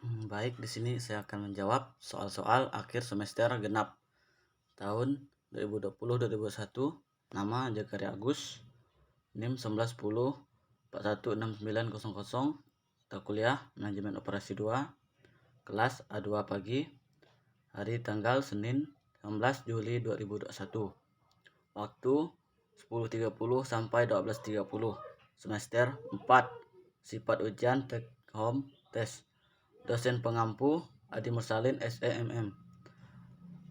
Baik, di sini saya akan menjawab soal-soal akhir semester genap tahun 2020-2021. Nama Jakaria Agus, NIM 1910 416900, mata kuliah Manajemen Operasi 2, kelas A2 pagi, hari tanggal Senin 19 Juli 2021. Waktu 10.30 sampai 12.30. Semester 4. Sifat ujian take home test. Dosen pengampu Adi Mursalin SEMM.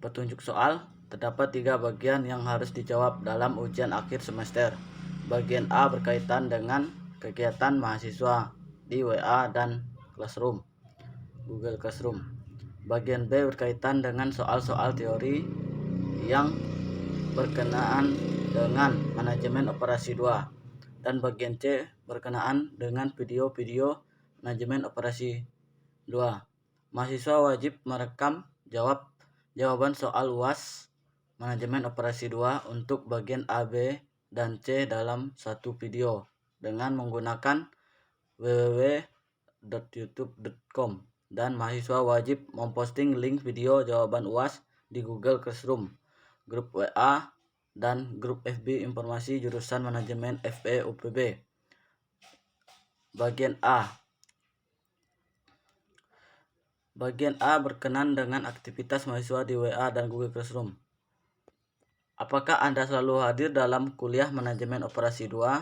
Petunjuk soal, terdapat 3 bagian yang harus dijawab dalam ujian akhir semester. Bagian A berkaitan dengan kegiatan mahasiswa di WA dan Classroom, Google Classroom. Bagian B berkaitan dengan soal-soal teori yang berkenaan dengan manajemen operasi 2. Dan bagian C berkenaan dengan video-video manajemen operasi 2. Mahasiswa wajib merekam jawaban soal UAS manajemen operasi 2 untuk bagian A, B, dan C dalam satu video dengan menggunakan www.youtube.com, dan mahasiswa wajib memposting link video jawaban UAS di Google Classroom, grup WA, dan grup FB informasi jurusan manajemen FE UPB. Bagian A berkenan dengan aktivitas mahasiswa di WA dan Google Classroom. Apakah Anda selalu hadir dalam kuliah manajemen operasi 2?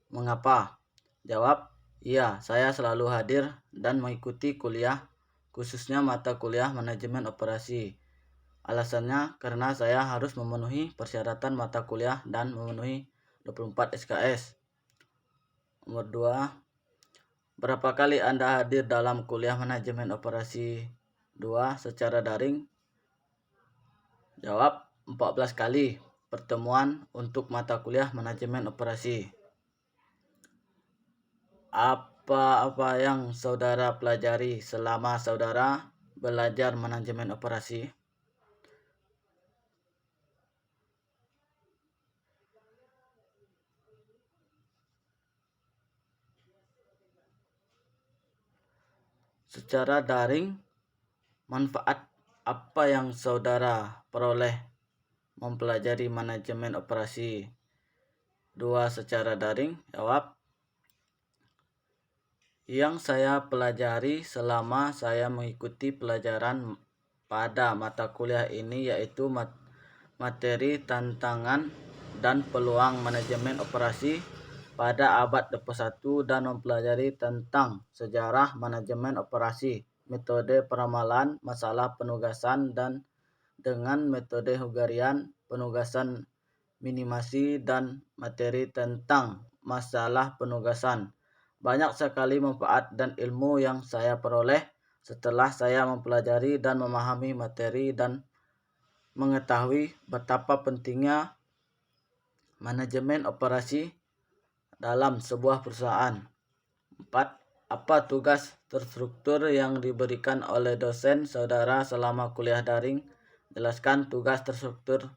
Mengapa? Jawab, iya, saya selalu hadir dan mengikuti kuliah, khususnya mata kuliah manajemen operasi. Alasannya karena saya harus memenuhi persyaratan mata kuliah dan memenuhi 24 SKS. Nomor 2. Berapa kali Anda hadir dalam kuliah manajemen operasi 2 secara daring? Jawab, 14 kali pertemuan untuk mata kuliah manajemen operasi. Apa yang saudara pelajari selama saudara belajar manajemen operasi? Secara daring, manfaat apa yang saudara peroleh mempelajari manajemen operasi 2 secara daring? Jawab, yang saya pelajari selama saya mengikuti pelajaran pada mata kuliah ini yaitu materi tantangan dan peluang manajemen operasi pada abad 21 dan mempelajari tentang sejarah manajemen operasi, metode peramalan masalah penugasan dan dengan metode Hungarian, penugasan minimasi, dan materi tentang masalah penugasan. Banyak sekali manfaat dan ilmu yang saya peroleh setelah saya mempelajari dan memahami materi dan mengetahui betapa pentingnya manajemen operasi dalam sebuah perusahaan. 4. Apa tugas terstruktur yang diberikan oleh dosen saudara selama kuliah daring? Jelaskan tugas terstruktur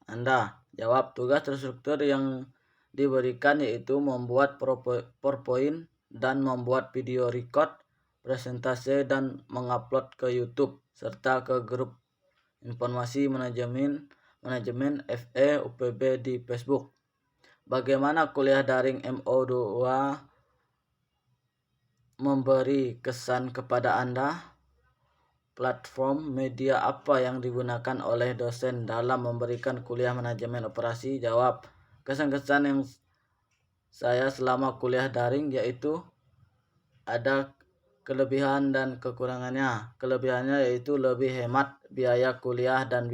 Anda. Jawab, tugas terstruktur yang diberikan yaitu membuat PowerPoint dan membuat video record, presentasi, dan mengupload ke YouTube serta ke grup informasi manajemen FE UPB di Facebook. Bagaimana kuliah daring MO2 memberi kesan kepada Anda? Platform media apa yang digunakan oleh dosen dalam memberikan kuliah manajemen operasi? Jawab, kesan-kesan yang saya selama kuliah daring yaitu ada kelebihan dan kekurangannya. Kelebihannya yaitu lebih hemat biaya kuliah dan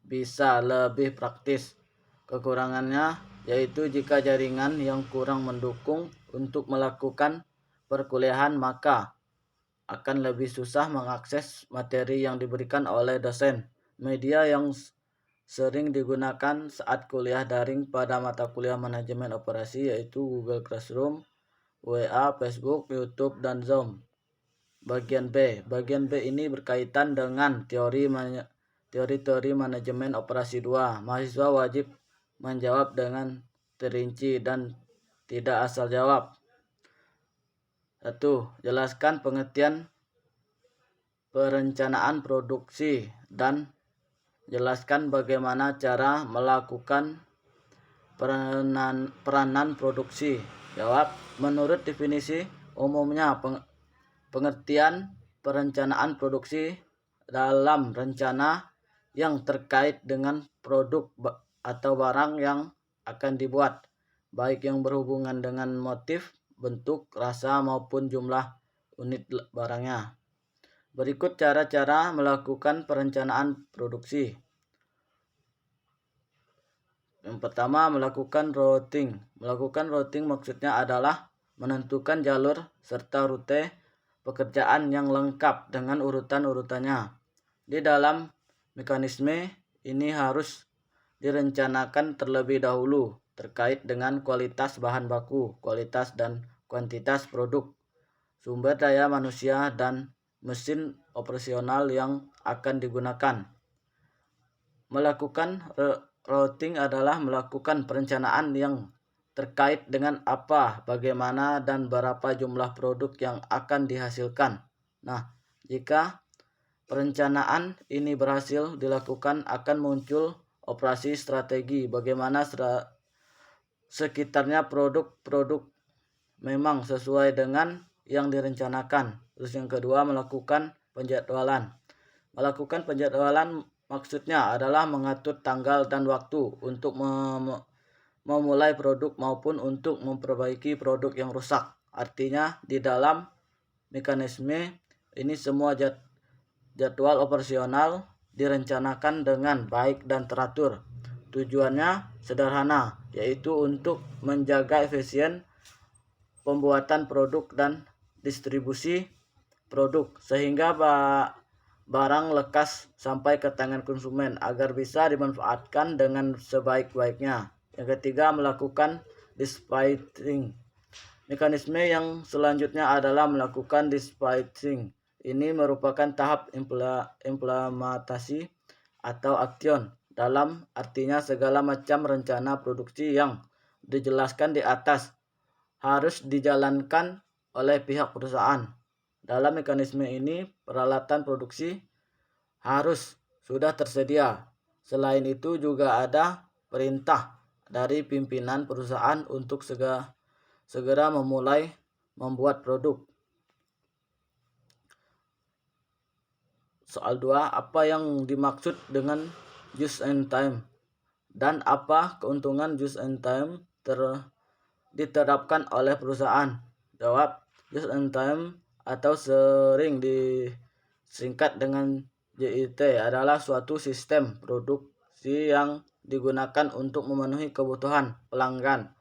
bisa lebih praktis. Kekurangannya yaitu jika jaringan yang kurang mendukung untuk melakukan perkuliahan maka akan lebih susah mengakses materi yang diberikan oleh dosen. Media yang sering digunakan saat kuliah daring pada mata kuliah manajemen operasi yaitu Google Classroom, WA, Facebook, YouTube, dan Zoom. Bagian B. Bagian B ini berkaitan dengan teori manajemen operasi 2. Mahasiswa wajib menjawab dengan terinci dan tidak asal jawab. 1. Jelaskan pengertian perencanaan produksi dan jelaskan bagaimana cara melakukan peranan produksi. Jawab, menurut definisi umumnya pengertian perencanaan produksi dalam rencana yang terkait dengan produk atau barang yang akan dibuat, baik yang berhubungan dengan motif, bentuk, rasa maupun jumlah unit barangnya. Berikut cara-cara melakukan perencanaan produksi. Yang pertama, melakukan routing. Melakukan routing maksudnya adalah menentukan jalur serta rute pekerjaan yang lengkap dengan urutan-urutannya. Di dalam mekanisme ini harus direncanakan terlebih dahulu terkait dengan kualitas bahan baku, kualitas dan kuantitas produk, sumber daya manusia, dan mesin operasional yang akan digunakan. Melakukan routing adalah melakukan perencanaan yang terkait dengan apa, bagaimana, dan berapa jumlah produk yang akan dihasilkan. Nah, jika perencanaan ini berhasil dilakukan, akan muncul operasi strategi bagaimana sekitarnya produk-produk memang sesuai dengan yang direncanakan. Terus yang kedua, melakukan penjadwalan. Melakukan penjadwalan maksudnya adalah mengatur tanggal dan waktu untuk memulai produk maupun untuk memperbaiki produk yang rusak. Artinya di dalam mekanisme ini semua jadwal operasional direncanakan dengan baik dan teratur. Tujuannya sederhana, yaitu untuk menjaga efisien pembuatan produk dan distribusi produk sehingga barang lekas sampai ke tangan konsumen agar bisa dimanfaatkan dengan sebaik-baiknya. Yang ketiga, melakukan dispatching. Mekanisme yang selanjutnya adalah melakukan dispatching. Ini merupakan tahap implementasi atau action. Dalam artinya segala macam rencana produksi yang dijelaskan di atas harus dijalankan oleh pihak perusahaan. Dalam mekanisme ini, peralatan produksi harus sudah tersedia. Selain itu juga ada perintah dari pimpinan perusahaan untuk segera memulai membuat produk. Soal 2, apa yang dimaksud dengan just in time? Dan apa keuntungan just in time diterapkan oleh perusahaan? Jawab, just in time atau sering disingkat dengan JIT adalah suatu sistem produksi yang digunakan untuk memenuhi kebutuhan pelanggan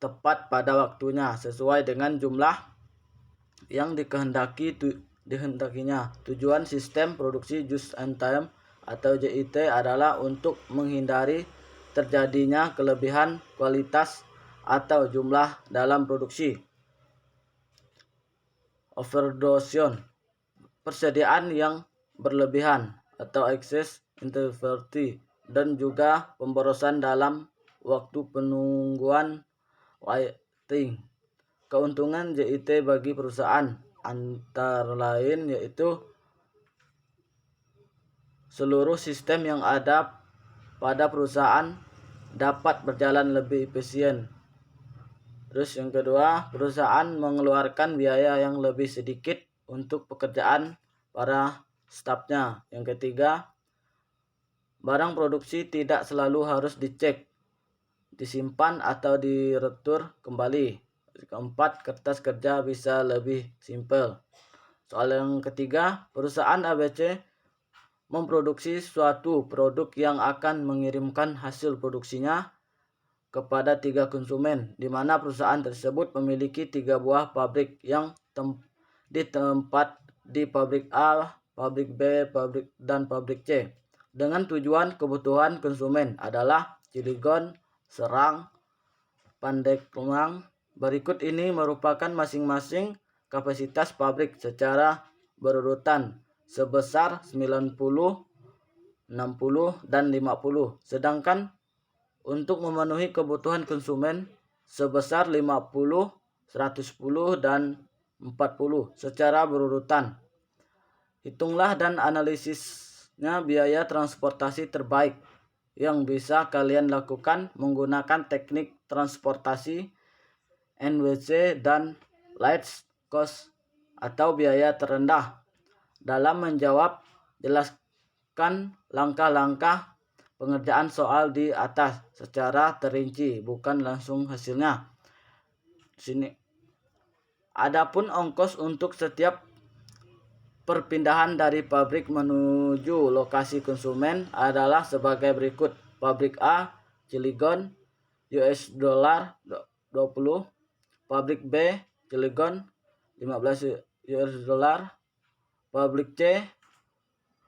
tepat pada waktunya sesuai dengan jumlah yang dikehendakinya. Tujuan sistem produksi just in time atau JIT adalah untuk menghindari terjadinya kelebihan kualitas atau jumlah dalam produksi. Overdose, persediaan yang berlebihan atau excess inventory, dan juga pemborosan dalam waktu penungguan waiting. Keuntungan JIT bagi perusahaan antara lain yaitu seluruh sistem yang ada pada perusahaan dapat berjalan lebih efisien. Terus yang kedua, perusahaan mengeluarkan biaya yang lebih sedikit untuk pekerjaan para stafnya. Yang ketiga, barang produksi tidak selalu harus dicek, disimpan atau diretur kembali. Keempat, kertas kerja bisa lebih simpel. Soal yang ketiga, perusahaan ABC memproduksi suatu produk yang akan mengirimkan hasil produksinya kepada 3 konsumen, di mana perusahaan tersebut memiliki 3 buah pabrik yang tempat di pabrik A, pabrik B, dan pabrik C. Dengan tujuan kebutuhan konsumen adalah Cilegon, Serang, Pandeglang. Berikut ini merupakan masing-masing kapasitas pabrik secara berurutan sebesar 90, 60, dan 50. Sedangkan untuk memenuhi kebutuhan konsumen sebesar 50, 110, dan 40 secara berurutan. Hitunglah dan analisisnya biaya transportasi terbaik yang bisa kalian lakukan menggunakan teknik transportasi NWC dan least cost atau biaya terendah. Dalam menjawab, jelaskan langkah-langkah pengerjaan soal di atas secara terinci, bukan langsung hasilnya. Sini. Adapun ongkos untuk setiap perpindahan dari pabrik menuju lokasi konsumen adalah sebagai berikut. Pabrik A, Cilegon, US dollar 20. Pabrik B, Cilegon, 15 US dollar. Pabrik C,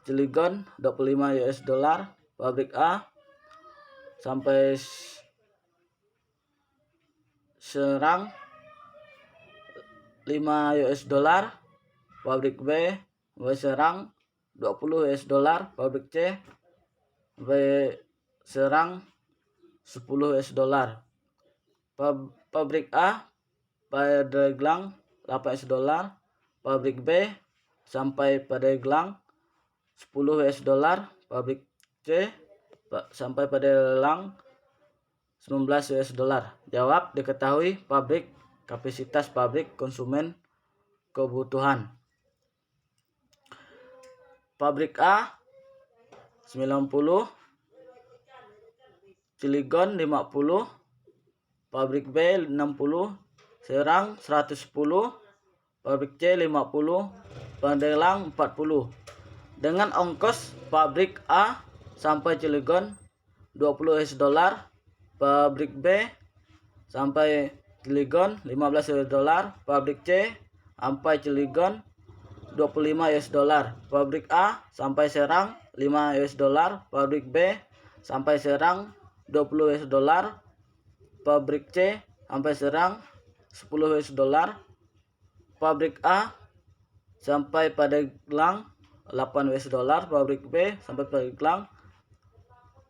Cilegon, 25 US dollar. Pabrik A sampai Serang 5 US dollar. Pabrik B sampai Serang 20 US dollar. Pabrik C sampai Serang 10 US dollar. Pabrik A Pandeglang 8 US dollar. Pabrik B sampai Pandeglang 10 US dollar. Pabrik C sampai Pandeglang 19 US dollar. Jawab: diketahui pabrik, kapasitas pabrik, konsumen, kebutuhan. Pabrik A 90, Cilegon 50, pabrik B 60, Serang 110, pabrik C 50, Pandeglang 40. Dengan ongkos pabrik A sampai Cilegon 20 US dollar, pabrik B sampai Cilegon 15 US dollar, pabrik C sampai Cilegon 25 US dollar. Pabrik A sampai Serang 5 US dollar. Pabrik B sampai Serang 20 US dollar. Pabrik C sampai Serang 10 US dollar. Pabrik A sampai Pandeglang 8 US dollar. Pabrik B sampai Pandeglang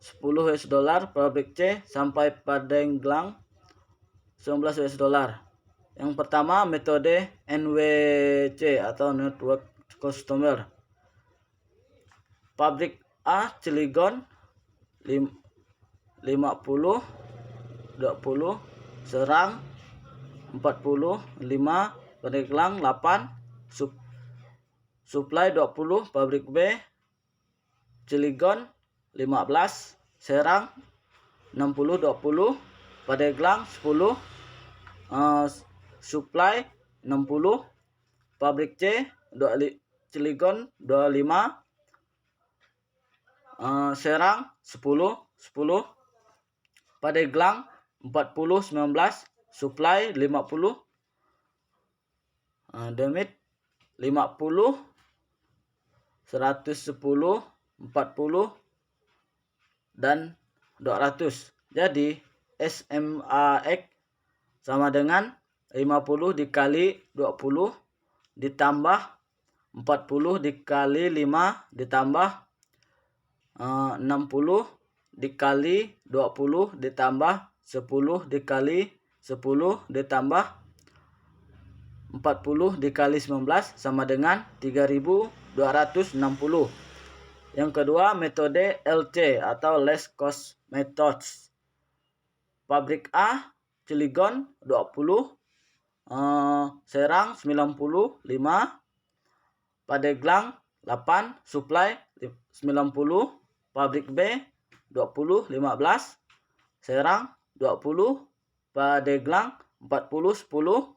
10 US dollar. Pabrik C sampai Pandeglang 19 US dollar. Yang pertama, metode NWC atau Network Customer. Pabrik A Cilegon 50, 20, Serang 40, 5, Pandeglang 8, supply 20, pabrik B Cilegon 15, Serang 60, 20, Pandeglang 10, supply 60, pabrik C Cilegon 25, Serang 10, Pandeglang 40, 19, supply 50, demit 50, 110, 40, dan 200. Jadi SMAX sama dengan 50 dikali 20 ditambah 40 dikali 5 ditambah 60 dikali 20 ditambah 10 dikali 10 ditambah 40 dikali 19 sama dengan 3260. Yang kedua, metode LC atau Least Cost Methods. Pabrik A Cilegon 20, Serang 90, 5, Pandeglang 8, supply 90, pabrik B 20, 15, Serang 20, Pandeglang 40, 10,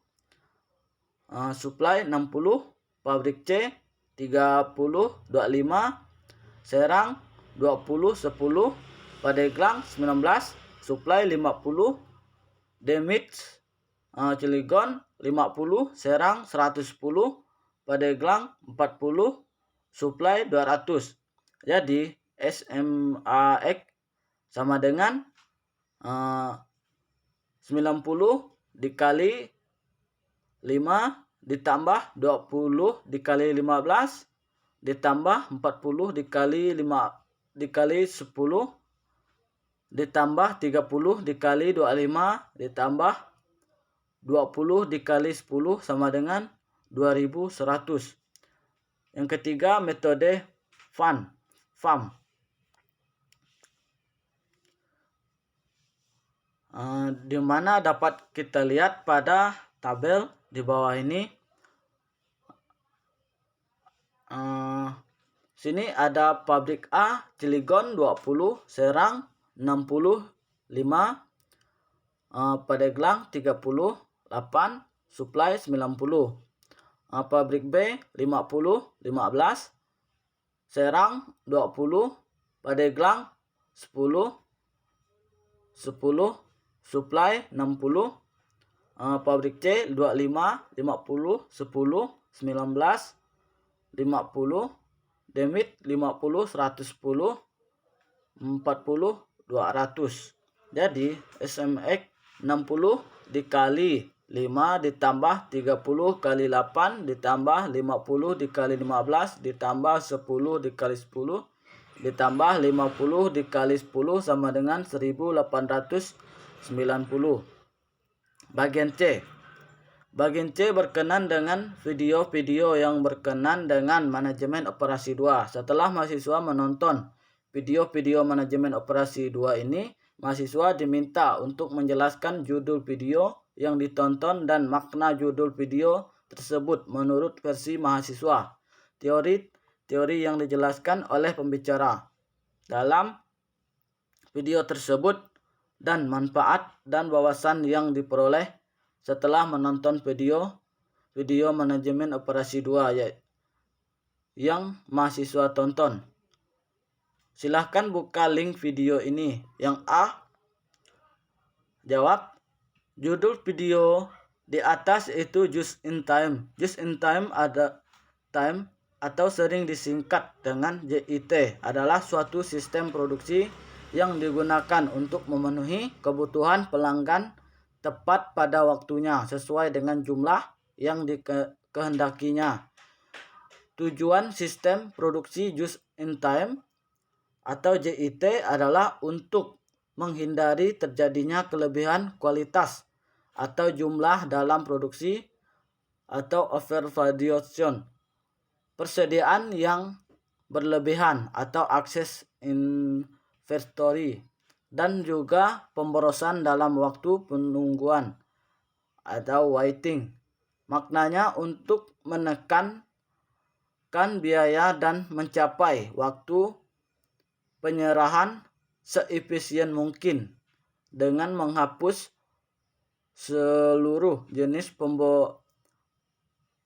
supply 60, pabrik C 30, 25, Serang 20, 10, Pandeglang 19, supply 50, demit Cilegon 50, Serang 110, Pandeglang 40, supply 200. Jadi SMAX sama dengan 90 dikali 5 ditambah 20 dikali 15 ditambah 40 dikali 5 dikali 10 ditambah 30 dikali 25 ditambah 20 dikali 10 sama dengan 2100. Yang ketiga, metode FAM. Di mana dapat kita lihat pada tabel di bawah ini. Sini ada pabrik A, Cilegon 20, Serang 65, Pandeglang 38, Suplai 90. Pabrik B 50, 15, Serang 20, Pandeglang 10, Suplai 60, pabrik C 25, 50, 10, 19, 50, Demit 50, 110, 40, 200. Jadi SMX 60 dikali 5 ditambah 30 kali 8 ditambah 50 dikali 15 ditambah 10 dikali 10 ditambah 50 dikali 10 sama dengan 1890. Bagian C. Bagian C berkenan dengan video-video yang berkenan dengan manajemen operasi 2. Setelah mahasiswa menonton video-video manajemen operasi 2 ini, mahasiswa diminta untuk menjelaskan judul video yang ditonton dan makna judul video tersebut menurut versi mahasiswa. Teori yang dijelaskan oleh pembicara dalam video tersebut dan manfaat dan wawasan yang diperoleh setelah menonton video manajemen operasi 2 yang mahasiswa tonton. Silahkan buka link video ini. Yang A, jawab. Judul video di atas itu just in time. Just in time atau sering disingkat dengan JIT adalah suatu sistem produksi yang digunakan untuk memenuhi kebutuhan pelanggan tepat pada waktunya sesuai dengan jumlah yang dikehendakinya. Tujuan sistem produksi just in time atau JIT adalah untuk menghindari terjadinya kelebihan kualitas atau jumlah dalam produksi atau overproduction, persediaan yang berlebihan atau akses inventory, dan juga pemborosan dalam waktu penungguan atau waiting. Maknanya untuk menekan biaya dan mencapai waktu penyerahan seefisien mungkin dengan menghapus seluruh jenis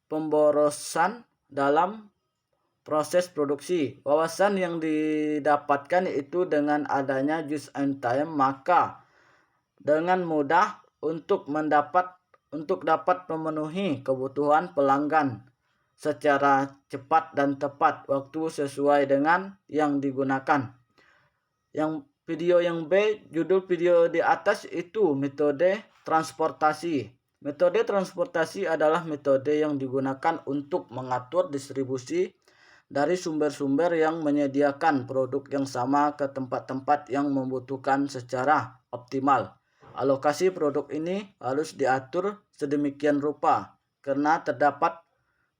pemborosan dalam proses produksi. Wawasan yang didapatkan itu dengan adanya just in time, maka dengan mudah untuk dapat memenuhi kebutuhan pelanggan secara cepat dan tepat waktu sesuai dengan yang digunakan. Yang video yang B, judul video di atas itu metode transportasi. Metode transportasi adalah metode yang digunakan untuk mengatur distribusi dari sumber-sumber yang menyediakan produk yang sama ke tempat-tempat yang membutuhkan secara optimal. Alokasi produk ini harus diatur sedemikian rupa karena terdapat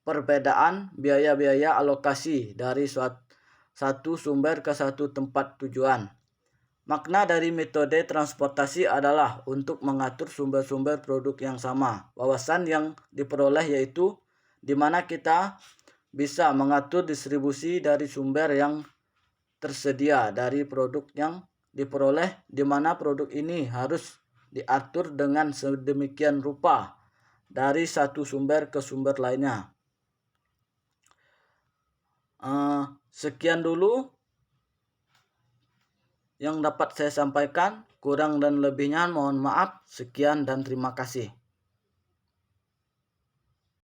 perbedaan biaya-biaya alokasi dari satu sumber ke satu tempat tujuan. Makna dari metode transportasi adalah untuk mengatur sumber-sumber produk yang sama. Wawasan yang diperoleh yaitu di mana kita bisa mengatur distribusi dari sumber yang tersedia dari produk yang diperoleh, di mana produk ini harus diatur dengan sedemikian rupa dari satu sumber ke sumber lainnya. Sekian dulu yang dapat saya sampaikan. Kurang dan lebihnya mohon maaf. Sekian dan terima kasih.